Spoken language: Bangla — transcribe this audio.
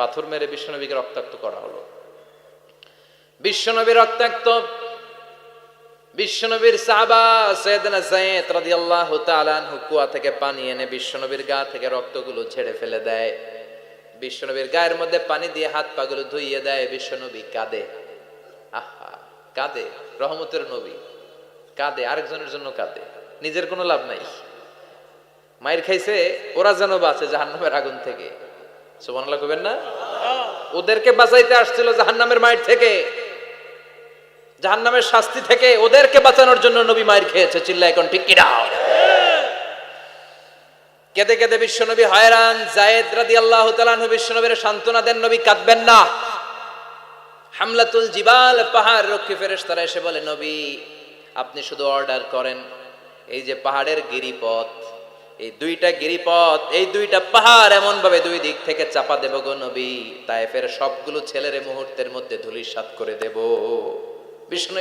পাথর মেরে বিশ্বনবীকে রক্তাক্ত করা হলো। বিশ্বনবী রক্তাক্ত, বিশ্বনবীর সাহাবা সাইয়েদনা যায়েদ রাদিয়াল্লাহু তাআলা আনহু কুয়া থেকে পানি এনে বিশ্বনবীর গা থেকে রক্তগুলো ঝেড়ে ফেলে দেয়। বিশ্বনবীর গায়ের মধ্যে পানি দিয়ে হাত পাগুলো ধুইয়ে দেয়। বিশ্বনবী কাঁদে, আহা কাঁদে, রহমতের নবী কাঁদে, আরেকজনের জন্য কাঁদে, নিজের কোনো লাভ নাই। মায়ের খাইছে, ওরা যেন বাঁচে জাহান্নামের আগুন থেকে। সুবহানাল্লাহ কইবেন না? ওদেরকে বাঁচাইতে আসছিল জাহান্নামের মায়ের থেকে, জাহান্নামের শাস্তি থেকে। ওদেরকে বাঁচানোর জন্য নবী মায়ের খেয়েছে। চিল্লায় এখন ঠিক কি না? কেঁদে কেঁদে বিশ্বনবী হয়রান। যায়েদ রাদিয়াল্লাহু তাআলা আনহু বিশ্বনবীর সান্ত্বনা দেন, নবী কাঁদবেন না। হামলাতুল জিবাল, পাহাড় রক্ষী ফেরেশতারা এসে বলে, নবী আপনি শুধু অর্ডার করেন, এই যে পাহাড়ের গিরিপথ, এই দুইটা গিরিপথ, এই দুইটা পাহাড় এমন ভাবে দুই দিক থেকে চাপা দেব গো নবী, তায়েফের সবগুলো ছেলের মুহূর্তের মধ্যে ধূলিসাৎ করে দেব। বিষ্ণু